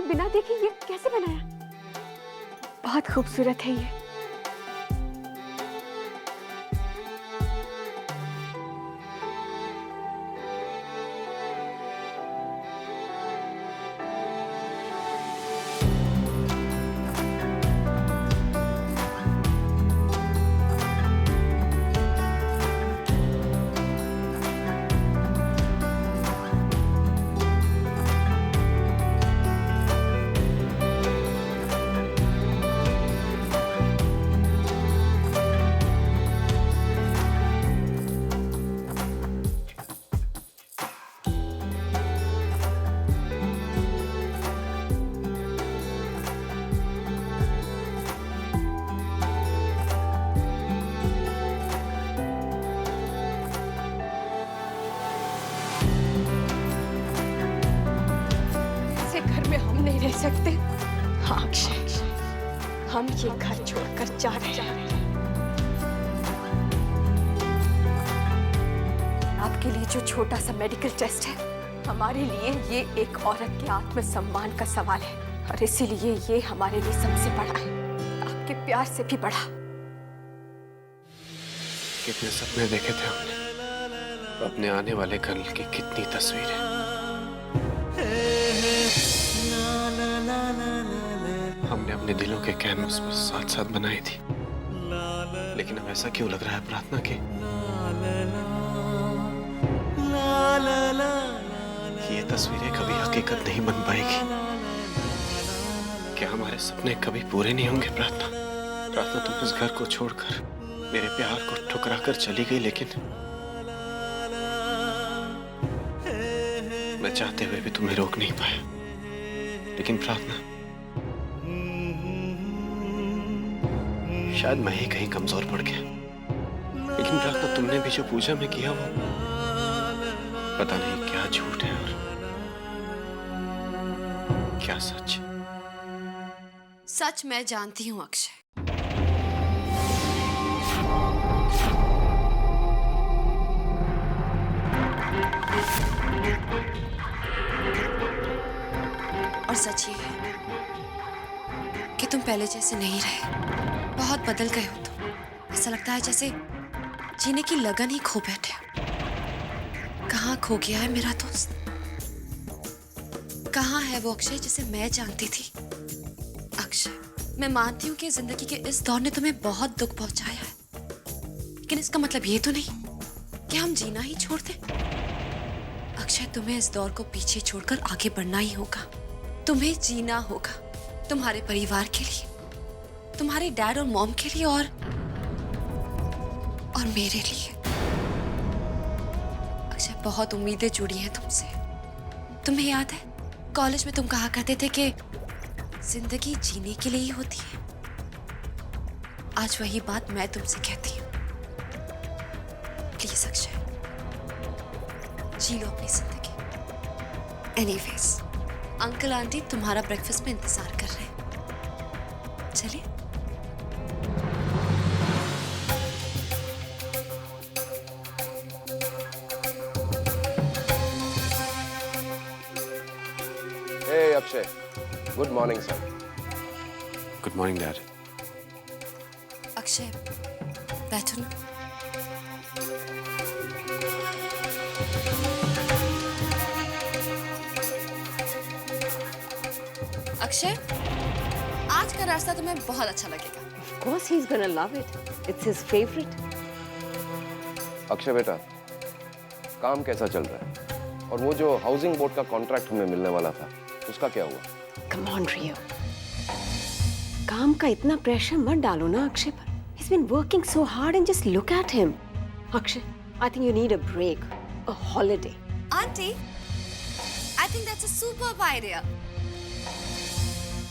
बिना देखे ये कैसे बनाया? बहुत खूबसूरत है ये। रह सकते। हाँ अक्षय, हम ये घर छोड़कर जा रहे हैं। आपके लिए जो छोटा सा मेडिकल टेस्ट है, हमारे लिए ये एक औरत के आत्मसम्मान का सवाल है, और इसीलिए ये हमारे लिए सबसे बड़ा है, आपके प्यार से भी बड़ा। कितने सपने देखे थे हमने, अपने आने वाले कल की कितनी तस्वीरें। हमने अपने दिलों के कैनवस पर साथ साथ बनाई थी, लेकिन अब ऐसा क्यों लग रहा है प्रार्थना कि ये तस्वीरें कभी हकीकत नहीं बन पाएगी। क्या हमारे सपने कभी पूरे नहीं होंगे प्रार्थना? प्रार्थना, तुम इस घर को छोड़कर मेरे प्यार को ठुकरा कर चली गई, लेकिन मैं चाहते हुए भी तुम्हें रोक नहीं पाया। लेकिन प्रार्थना, शायद मैं ही कहीं कमजोर पड़ गया, लेकिन प्रार्थना तुमने भी जो पूजा में किया वो पता नहीं क्या झूठ है और क्या सच। सच मैं जानती हूँ अक्षय। और सच ये है कि तुम पहले जैसे नहीं रहे, बहुत बदल गए हो तुम। ऐसा लगता है जैसे जीने की लगन ही खो बैठे हो। कहाँ खो गया है मेरा दोस्त? कहाँ है वो अक्षय जिसे मैं जानती थी? अक्षय, मैं मानती हूँ कि जिंदगी के इस दौर ने तुम्हें बहुत दुख पहुंचाया है, लेकिन इसका मतलब ये तो नहीं कि हम जीना ही छोड़ दें। अक्षय, तुम्हें इस दौर को पीछे छोड़कर आगे बढ़ना ही होगा। तुम्हें जीना होगा, तुम्हारे परिवार के लिए, तुम्हारे डैड और मॉम के लिए, और मेरे लिए। अक्षय, बहुत उम्मीदें जुड़ी हैं तुमसे। तुम्हें याद है कॉलेज में तुम कहा करते थे कि जिंदगी जीने के लिए ही होती है। आज वही बात मैं तुमसे कहती हूँ। प्लीज अक्षय, जी लो अपनी जिंदगी। एनीवेज, अंकल आंटी तुम्हारा ब्रेकफास्ट में इंतजार कर रहे हैं। चलिए। Hey Akshay, good morning sir. Good morning dad. Akshay, बैठो ना। अक्षय, आज का रास्ता तुम्हें बहुत अच्छा लगेगा। Of course he's gonna love it. It's his favorite. Akshay बेटा, काम कैसा चल रहा है? और वो जो हाउसिंग बोर्ड का कॉन्ट्रैक्ट हमें मिलने वाला था, उसका क्या हुआ? Come on Rio. काम का इतना प्रेशर मत डालो ना अक्षय पर। He's been working so hard and just look at him. Akshay, I think you need a break, a holiday. Auntie, I think that's a superb idea.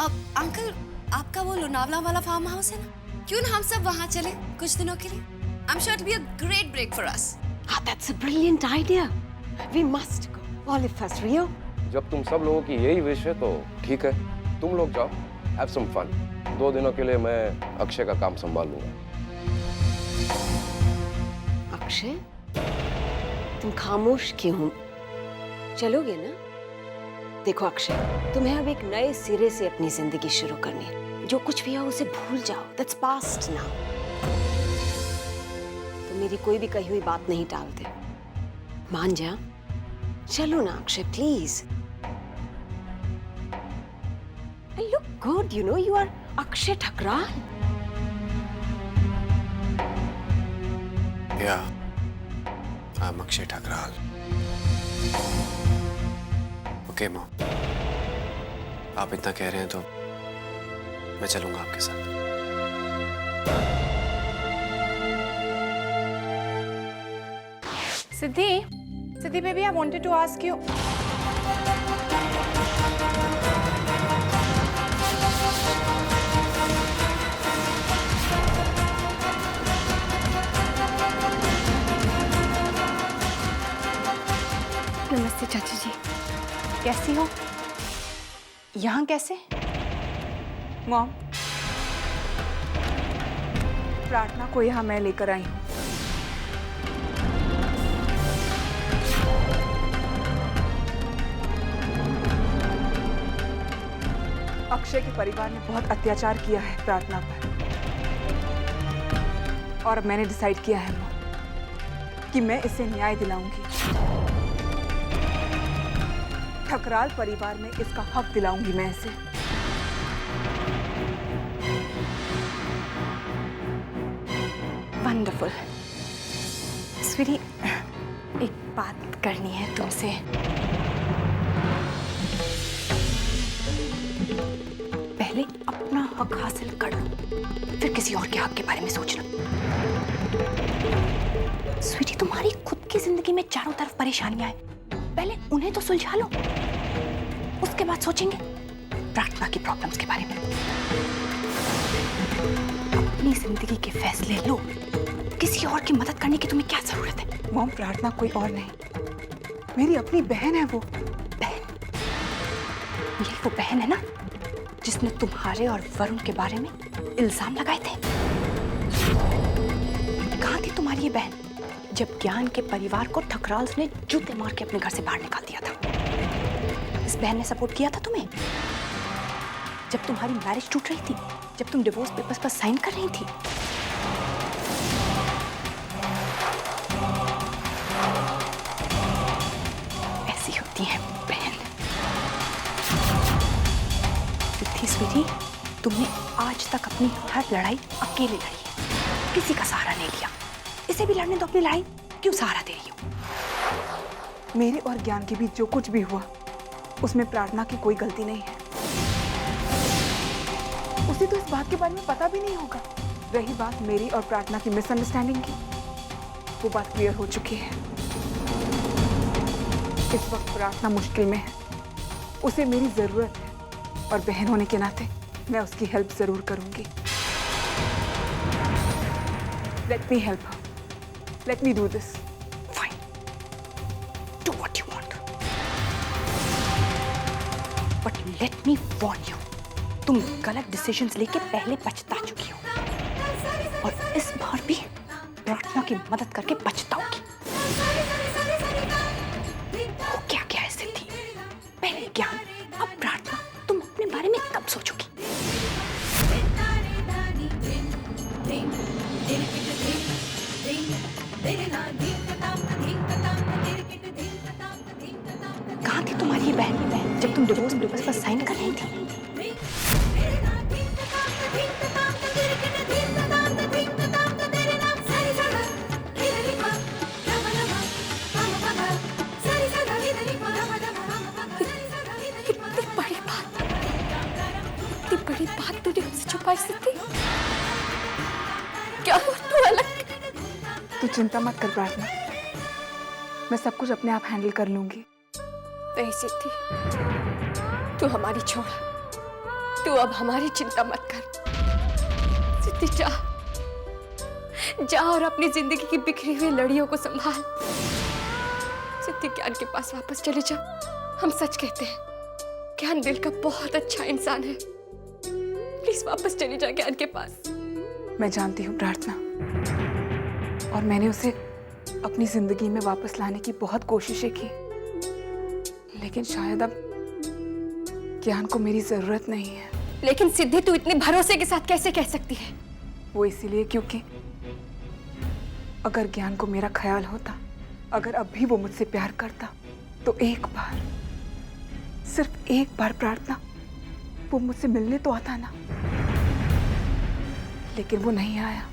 अब अंकल, आपका वो लोनावला वाला फार्म हाउस है ना, क्यों ना हम सब वहाँ चले कुछ दिनों के लिए? I'm sure it'll be a great break for us. Ah, that's a brilliant idea. We must go, all of us, Rio. जब तुम सब लोगों की यही विश है तो ठीक है, तुम लोग जाओ, have some fun. 2 दिनों के लिए मैं अक्षय का काम संभाल लूंगा। अक्षय, तुम खामोश क्यों हो? चलोगे ना? देखो अक्षय, तुम्हें अब एक नए सिरे से अपनी जिंदगी शुरू करनी है। जो कुछ भी है उसे भूल जाओ, दैट्स पास्ट नाउ। तुम मेरी कोई भी कही हुई बात नहीं टालते, मान जा। चलो ना Akshay, please. Look good, you know you are Akshay Thakral. Yeah, I'm Akshay Thakral. Okay mom, आप इतना कह रहे हैं तो मैं चलूंगा आपके साथ। Siddhi baby, I wanted to ask you. नमस्ते चाची जी, कैसी हो? यहाँ कैसे? मॉम, प्रार्थना को यहाँ मैं लेकर आई हूँ। अक्षय के परिवार ने बहुत अत्याचार किया है प्रार्थना पर, और अब मैंने डिसाइड किया है मॉम कि मैं इसे न्याय दिलाऊंगी। ठकराल परिवार में इसका हक दिलाऊंगी मैं इसे। वंडरफुल। स्वीटी, एक बात करनी है तुमसे। पहले अपना हक हासिल कर लो, फिर किसी और के हक के बारे में सोचना। स्वीटी, तुम्हारी खुद की जिंदगी में चारों तरफ परेशानियां हैं, पहले उन्हें तो सुलझा लो, उसके बाद सोचेंगे प्रार्थना की प्रॉब्लम्स के बारे में। अपनी जिंदगी के फैसले लो, किसी और की मदद करने की तुम्हें क्या जरूरत है? मॉम, प्रार्थना कोई और नहीं, मेरी अपनी बहन है वो। बहन? ये वो बहन है ना जिसने तुम्हारे और वरुण के बारे में इल्जाम लगाए थे? कहाँ थी तुम्हारी ये बहन जब ज्ञान के परिवार को ठकराल ने जूते मार के अपने घर से बाहर निकाल दिया था? इस बहन ने सपोर्ट किया था तुम्हें जब तुम्हारी मैरिज टूट रही थी, जब तुम डिवोर्स पेपर्स पर साइन कर रही थी। ऐसी होती है बहन। स्वीटी, तुमने आज तक अपनी हर लड़ाई अकेले लड़ी है, किसी का सहारा नहीं लिया। इसे भी लड़ने दो अपनी लड़ाई, क्यों सहारा दे रही हो? मेरे और ज्ञान के बीच जो कुछ भी हुआ उसमें प्रार्थना की कोई गलती नहीं है। उसे तो इस बात के बारे में पता भी नहीं होगा। रही बात मेरी और प्रार्थना की मिसअंडरस्टैंडिंग की, वो बात क्लियर हो चुकी है। इस वक्त प्रार्थना मुश्किल में है, उसे मेरी जरूरत है, और बहन होने के नाते मैं उसकी हेल्प जरूर करूंगी। Let me help her, let me do this. Fine, do what you want, but let me warn you, तुम गलत डिसीजंस लेके पहले पछता चुकी हो, और इस बार भी प्रार्थना की मदद करके पछताओगी। वो क्या क्या है सिद्धि, पहले ज्ञान, अब प्रार्थना, तुम अपने बारे में कब सोचोगी? कहाँ थी तुम्हारी ये बहन जब तुम डिवोर्स पेपर्स पर साइन कर रही थी? बड़ी बात तूने हमसे छुपाई सिद्धि। क्या हुआ? तू अलग। तू चिंता मत कर प्रार्थना, मैं सब कुछ अपने आप हैंडल कर लूंगी। नहीं सिद्धि, तू हमारी छोड़, तू अब हमारी चिंता मत कर। सिद्धि जा, जा और अपनी जिंदगी की बिखरी हुई लड़ियों को संभाल। सिद्धि, ज्ञान के पास वापस चले जा। हम सच कहते हैं, ज्ञान दिल का बहुत अच्छा इंसान है। प्लीज वापस चली जा ज्ञान के पास। मैं जानती हूँ प्रार्थना, और मैंने उसे अपनी जिंदगी में वापस लाने की बहुत कोशिशें की, लेकिन शायद अब ज्ञान को मेरी जरूरत नहीं है। लेकिन सिद्धि तू इतने भरोसे के साथ कैसे कह सकती है? वो इसीलिए क्योंकि अगर ज्ञान को मेरा ख्याल होता, अगर अब भी वो मुझसे प्यार करता, तो एक बार, सिर्फ एक बार प्रार्थना, वो मुझसे मिलने तो आता ना। लेकिन वो नहीं आया।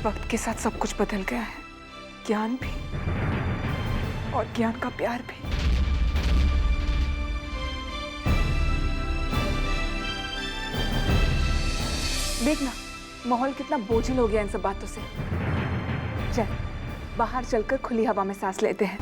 वक्त के साथ सब कुछ बदल गया है, ज्ञान भी और ज्ञान का प्यार भी। देखना माहौल कितना बोझिल हो गया इन सब बातों से। चल बाहर चलकर खुली हवा में सांस लेते हैं,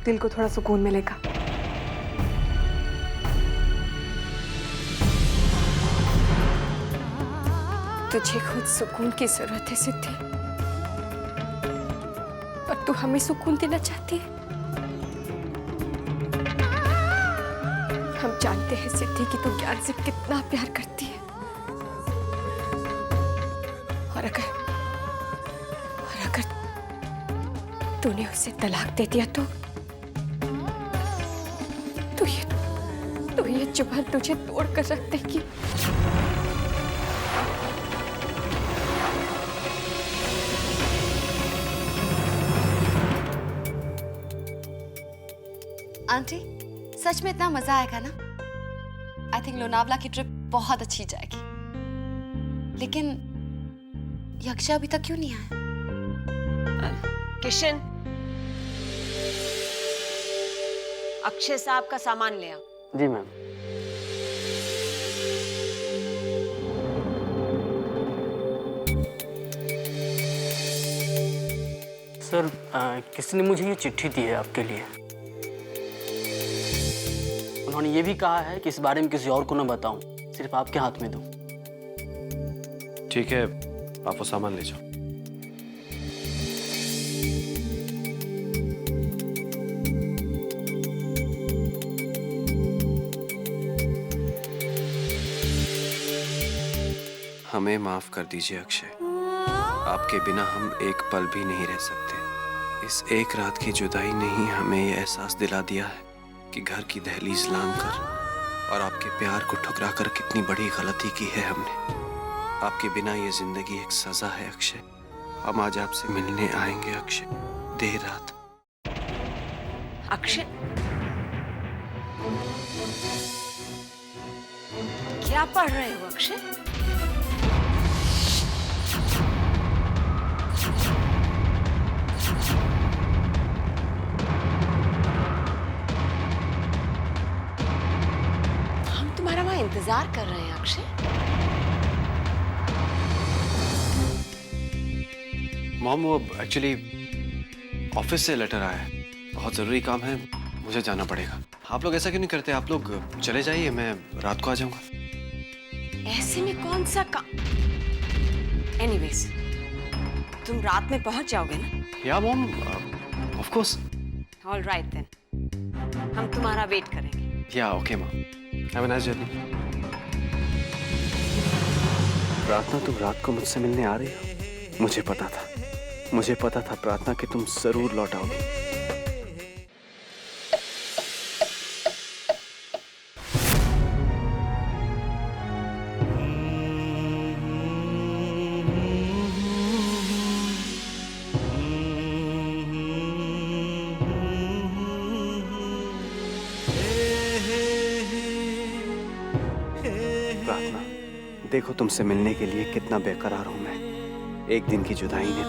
दिल को थोड़ा सुकून मिलेगा। तुझे खुद सुकून की जरूरत है सिद्धि, और तू हमें सुकून देना चाहती है। हम जानते हैं सिद्धि कि तू ज्ञान से कितना प्यार करती है, और अगर तूने उसे तलाक दे दिया तो ये चुभन तुझे तोड़ कर रख देगी। आंटी, सच में इतना मजा आएगा ना? आई थिंक लोनावला की ट्रिप बहुत अच्छी जाएगी। लेकिन यक्षा अभी तक क्यों नहीं आया? किशन, अक्षय साहब का सामान ले आओ। जी मैम। सर, किसी ने मुझे ये चिट्ठी दी है आपके लिए। उन्होंने ये भी कहा है कि इस बारे में किसी और को न बताऊं, सिर्फ आपके हाथ में दूं। ठीक है, आप वो सामान ले जाओ। हमें माफ कर दीजिए अक्षय, आपके बिना हम एक पल भी नहीं रह सकते। इस एक रात की जुदाई ने ही हमें ये एहसास दिला दिया है कि घर की दहलीज लांघ कर और आपके प्यार को ठुकरा कर कितनी बड़ी गलती की है हमने। आपके बिना ये जिंदगी एक सजा है अक्षय। हम आज आपसे मिलने आएंगे अक्षय, देर रात। अक्षय, क्या पढ़ रहे हो अक्षय? हम तुम्हारा वहां इंतजार कर रहे हैं अक्षय। मॉम, वो एक्चुअली ऑफिस से लेटर आया है, बहुत जरूरी काम है, मुझे जाना पड़ेगा। आप लोग ऐसा क्यों नहीं करते? आप लोग चले जाइए, मैं रात को आ जाऊंगा। ऐसे में कौन सा काम? एनीवेज, तुम रात में पहुंच जाओगे ना? Yeah mom, of course. All right then, हम तुम्हारा वेट करेंगे। Yeah okay mom, have a nice journey. Prarthana, तुम रात को मुझसे मिलने आ रही हो? मुझे पता था प्रार्थना कि तुम जरूर लौट आओगी। प्रार्थना, देखो तुमसे मिलने के लिए कितना बेकरार हूं मैं। एक दिन की जुदाई ने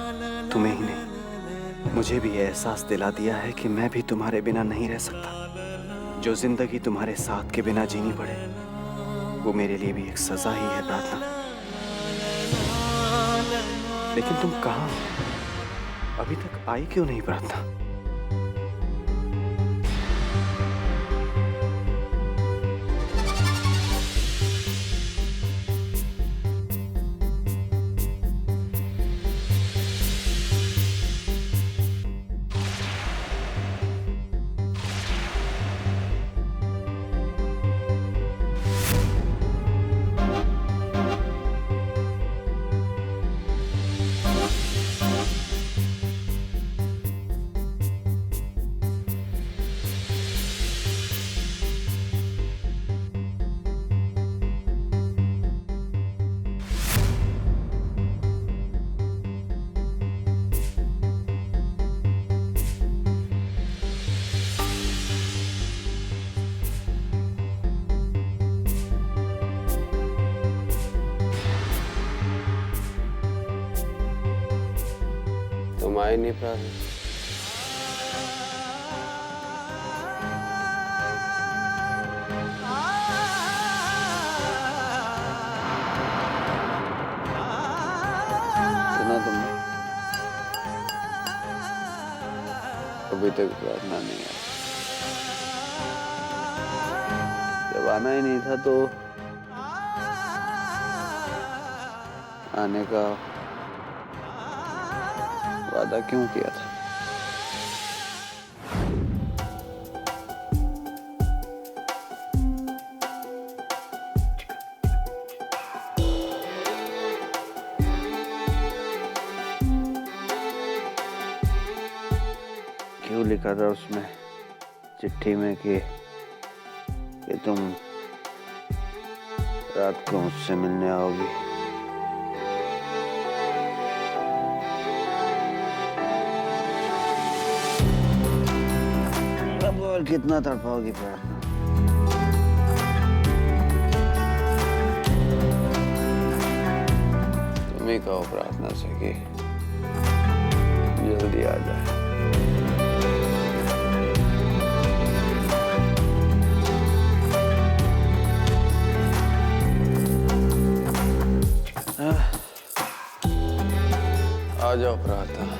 तुम्हें ही नहीं, मुझे भी ये एहसास दिला दिया है कि मैं भी तुम्हारे बिना नहीं रह सकता। जो जिंदगी तुम्हारे साथ के बिना जीनी पड़े, वो मेरे लिए भी एक सजा ही है प्रार्थना। लेकिन तुम कहाँ हो? अभी तक आई क्यों नहीं प्रार्थना? ही नहीं प्रार्थना। सुना तुमने? अभी तक प्रार्थना नहीं आई। जब आना ही नहीं था तो आने का वादा क्यों किया था? क्यों लिखा था उसमें चिट्ठी में कि तुम रात को मुझसे मिलने आओगी? अब और कितना तड़पाओगी प्रार्थना? तुम ही कहो प्रार्थना से कि जल्दी आ जाए। आ जाओ प्रार्थना।